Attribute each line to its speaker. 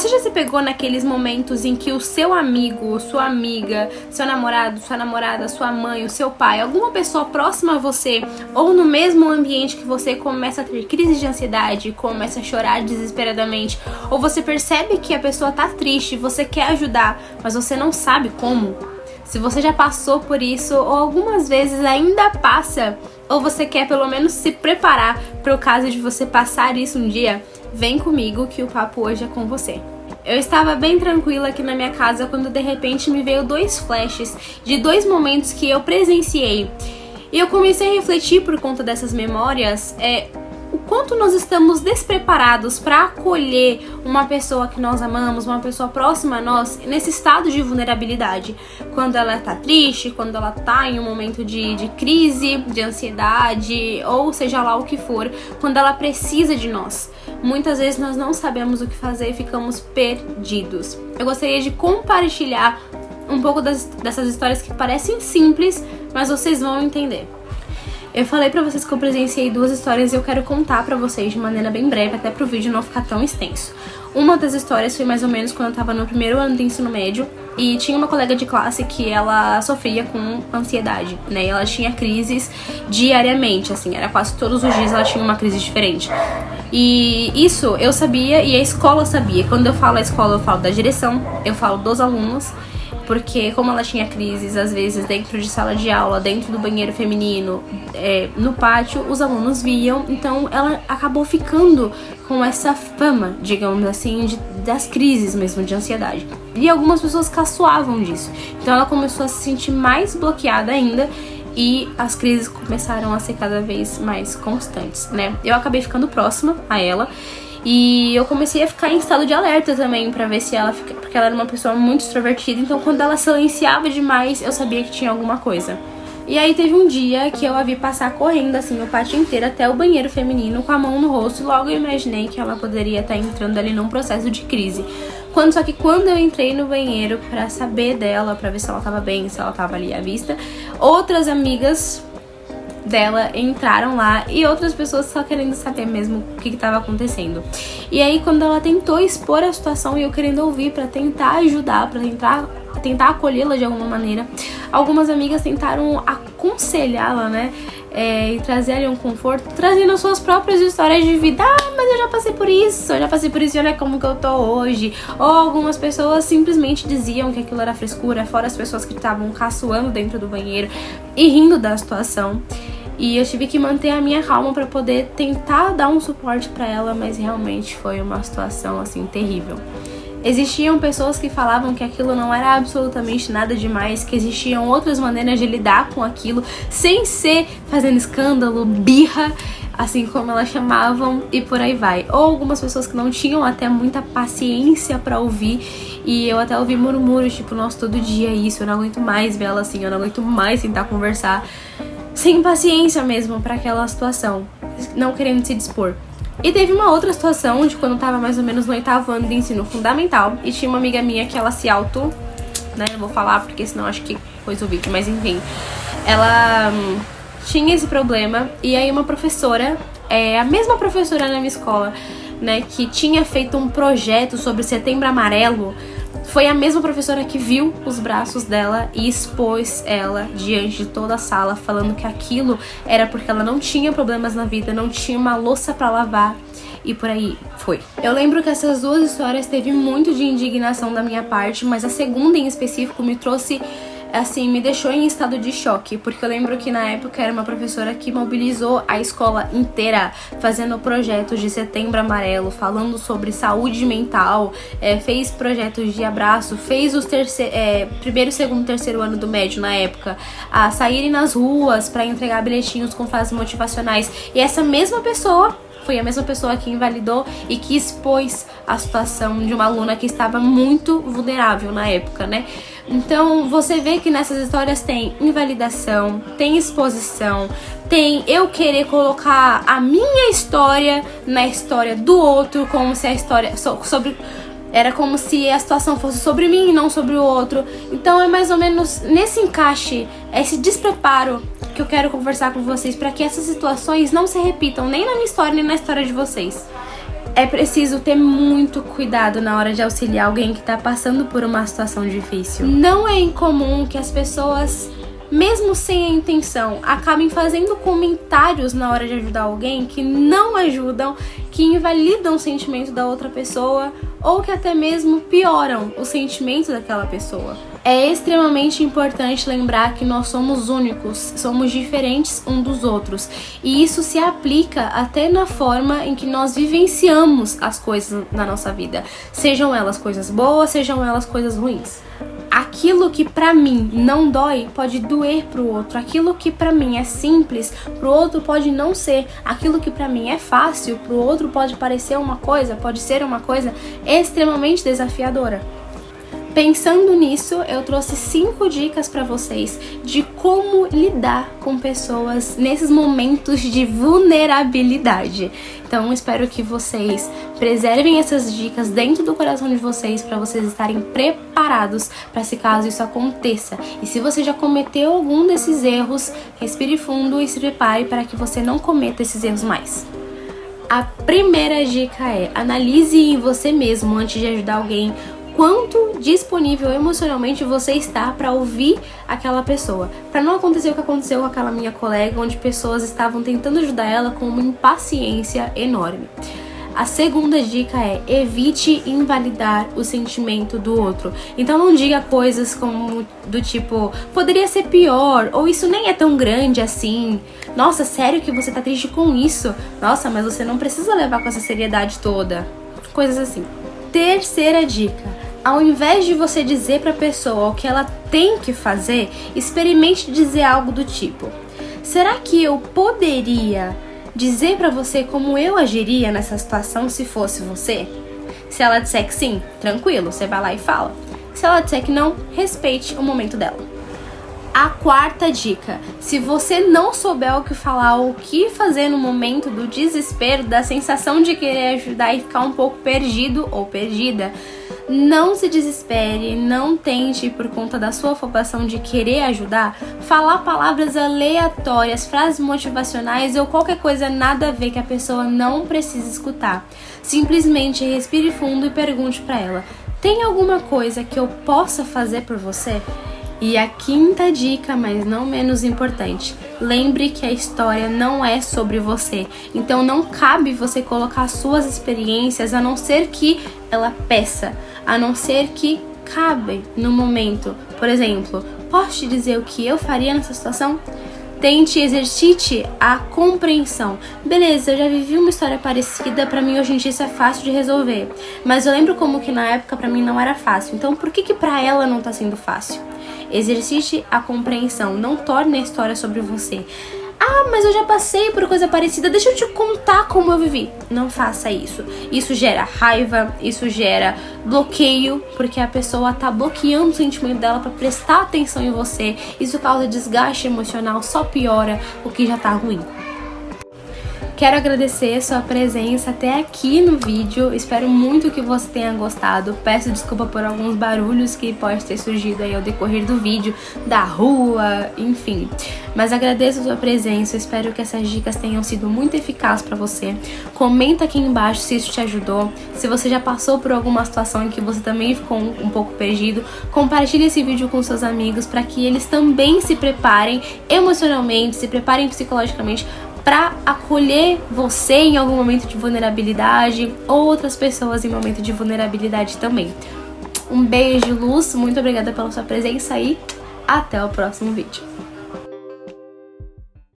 Speaker 1: Você já se pegou naqueles momentos em que o seu amigo, sua amiga, seu namorado, sua namorada, sua mãe, o seu pai, alguma pessoa próxima a você ou no mesmo ambiente que você começa a ter crise de ansiedade, começa a chorar desesperadamente, ou você percebe que a pessoa tá triste, você quer ajudar, mas você não sabe como? Se você já passou por isso ou algumas vezes ainda passa, ou você quer pelo menos se preparar para o caso de você passar isso um dia, vem comigo que o papo hoje é com você. Eu estava bem tranquila aqui na minha casa quando de repente me veio 2 flashes de 2 momentos que eu presenciei. E eu comecei a refletir por conta dessas memórias, o quanto nós estamos despreparados para acolher uma pessoa que nós amamos, uma pessoa próxima a nós, nesse estado de vulnerabilidade. Quando ela tá triste, quando ela tá em um momento de crise, de ansiedade, ou seja lá o que for, quando ela precisa de nós. Muitas vezes nós não sabemos o que fazer e ficamos perdidos. Eu gostaria de compartilhar um pouco dessas histórias que parecem simples, mas vocês vão entender. Eu falei pra vocês que eu presenciei 2 histórias e eu quero contar pra vocês de maneira bem breve, até pro vídeo não ficar tão extenso. Uma das histórias foi mais ou menos quando eu tava no primeiro ano do ensino médio e tinha uma colega de classe que ela sofria com ansiedade, né? E ela tinha crises diariamente, assim, era quase todos os dias ela tinha uma crise diferente. E isso eu sabia e a escola sabia. Quando eu falo a escola, eu falo da direção, eu falo dos alunos. Porque como ela tinha crises, às vezes, dentro de sala de aula, dentro do banheiro feminino, no pátio, os alunos viam. Então ela acabou ficando com essa fama, digamos assim, das crises mesmo, de ansiedade. E algumas pessoas caçoavam disso. Então ela começou a se sentir mais bloqueada ainda. E as crises começaram a ser cada vez mais constantes, né? Eu acabei ficando próxima a ela. E eu comecei a ficar em estado de alerta também pra ver se ela fica, porque ela era uma pessoa muito extrovertida, então quando ela silenciava demais, eu sabia que tinha alguma coisa. E aí teve um dia que eu a vi passar correndo assim o pátio inteiro até o banheiro feminino com a mão no rosto, e logo eu imaginei que ela poderia estar entrando ali num processo de crise. Só que quando eu entrei no banheiro pra saber dela, pra ver se ela tava bem, se ela tava ali à vista, outras amigas dela entraram lá e outras pessoas só querendo saber mesmo o que estava acontecendo. E aí quando ela tentou expor a situação e eu querendo ouvir pra tentar ajudar, pra tentar acolhê-la de alguma maneira, algumas amigas tentaram aconselhá-la, né? E trazer ali um conforto, trazendo suas próprias histórias de vida. Mas eu já passei por isso e olha como que eu tô hoje. Ou algumas pessoas simplesmente diziam que aquilo era frescura, fora as pessoas que estavam caçoando dentro do banheiro e rindo da situação. E eu tive que manter a minha calma pra poder tentar dar um suporte pra ela, mas realmente foi uma situação assim terrível. Existiam pessoas que falavam que aquilo não era absolutamente nada demais, que existiam outras maneiras de lidar com aquilo sem ser fazendo escândalo, birra, assim como elas chamavam, e por aí vai. Ou algumas pessoas que não tinham até muita paciência pra ouvir, e eu até ouvi murmúrios, tipo, nossa, todo dia é isso, eu não aguento mais ver ela assim, eu não aguento mais tentar conversar, sem paciência mesmo pra aquela situação, não querendo se dispor. E teve uma outra situação de quando eu tava mais ou menos no 8º ano de ensino fundamental e tinha uma amiga minha que ela se não vou falar porque senão acho que coisa o vídeo, mas enfim, ela tinha esse problema e aí uma professora, a mesma professora na minha escola, né, que tinha feito um projeto sobre Setembro Amarelo, foi a mesma professora que viu os braços dela e expôs ela diante de toda a sala, falando que aquilo era porque ela não tinha problemas na vida, não tinha uma louça pra lavar e por aí foi. Eu lembro que essas 2 histórias teve muito de indignação da minha parte, mas a segunda em específico me trouxe, assim, me deixou em estado de choque, porque eu lembro que na época era uma professora que mobilizou a escola inteira, fazendo projetos de Setembro Amarelo, falando sobre saúde mental, fez projetos de abraço, fez os primeiro, segundo, terceiro ano do médio na época, a saírem nas ruas para entregar bilhetinhos com frases motivacionais, e essa mesma pessoa foi a mesma pessoa que invalidou e que expôs a situação de uma aluna que estava muito vulnerável na época, né? Então, você vê que nessas histórias tem invalidação, tem exposição, tem eu querer colocar a minha história na história do outro, como se a história era como se a situação fosse sobre mim e não sobre o outro. Então é mais ou menos nesse encaixe, esse despreparo que eu quero conversar com vocês para que essas situações não se repitam nem na minha história nem na história de vocês. É preciso ter muito cuidado na hora de auxiliar alguém que tá passando por uma situação difícil. Não é incomum que as pessoas, mesmo sem a intenção, acabem fazendo comentários na hora de ajudar alguém que não ajudam, que invalidam o sentimento da outra pessoa ou que até mesmo pioram o sentimento daquela pessoa. É extremamente importante lembrar que nós somos únicos, somos diferentes uns dos outros, e isso se aplica até na forma em que nós vivenciamos as coisas na nossa vida, sejam elas coisas boas, sejam elas coisas ruins. Aquilo que pra mim não dói pode doer pro outro. Aquilo que pra mim é simples, pro outro pode não ser. Aquilo que pra mim é fácil, pro outro pode parecer uma coisa, pode ser uma coisa extremamente desafiadora. Pensando nisso, eu trouxe 5 dicas pra vocês de como lidar com pessoas nesses momentos de vulnerabilidade. Então, espero que vocês preservem essas dicas dentro do coração de vocês para vocês estarem preparados para se caso isso aconteça. E se você já cometeu algum desses erros, respire fundo e se prepare para que você não cometa esses erros mais. A primeira dica é: analise em você mesmo antes de ajudar alguém quanto disponível emocionalmente você está para ouvir aquela pessoa, para não acontecer o que aconteceu com aquela minha colega, onde pessoas estavam tentando ajudar ela com uma impaciência enorme. A segunda dica é: evite invalidar o sentimento do outro. Então não diga coisas como do tipo, poderia ser pior, ou isso nem é tão grande assim. Nossa, sério que você tá triste com isso? Nossa, mas você não precisa levar com essa seriedade toda. Coisas assim. Terceira dica: ao invés de você dizer pra pessoa o que ela tem que fazer, experimente dizer algo do tipo: será que eu poderia dizer pra você como eu agiria nessa situação se fosse você? Se ela disser que sim, tranquilo, você vai lá e fala. Se ela disser que não, respeite o momento dela. A quarta dica: se você não souber o que falar ou o que fazer no momento do desespero, da sensação de querer ajudar e ficar um pouco perdido ou perdida, não se desespere, não tente, por conta da sua afobação de querer ajudar, falar palavras aleatórias, frases motivacionais ou qualquer coisa nada a ver que a pessoa não precisa escutar. Simplesmente respire fundo e pergunte pra ela: tem alguma coisa que eu possa fazer por você? E a quinta dica, mas não menos importante: lembre que a história não é sobre você. Então não cabe você colocar suas experiências, a não ser que ela peça, a não ser que cabe no momento. Por exemplo, posso te dizer o que eu faria nessa situação? Tente, exercite a compreensão. Beleza, eu já vivi uma história parecida, pra mim hoje em dia isso é fácil de resolver. Mas eu lembro como que na época pra mim não era fácil. Então por que pra ela não tá sendo fácil? Exercite a compreensão, não torne a história sobre você. Ah, mas eu já passei por coisa parecida, deixa eu te contar como eu vivi. Não faça isso. Isso gera raiva, isso gera bloqueio, porque a pessoa tá bloqueando o sentimento dela pra prestar atenção em você. Isso causa desgaste emocional, só piora o que já tá ruim. Quero agradecer sua presença até aqui no vídeo, espero muito que você tenha gostado. Peço desculpa por alguns barulhos que pode ter surgido aí ao decorrer do vídeo, da rua, enfim. Mas agradeço a sua presença, espero que essas dicas tenham sido muito eficazes pra você. Comenta aqui embaixo se isso te ajudou, se você já passou por alguma situação em que você também ficou um pouco perdido. Compartilhe esse vídeo com seus amigos para que eles também se preparem emocionalmente, se preparem psicologicamente para acolher você em algum momento de vulnerabilidade ou outras pessoas em momento de vulnerabilidade também. Um beijo, luz, muito obrigada pela sua presença e até o próximo vídeo.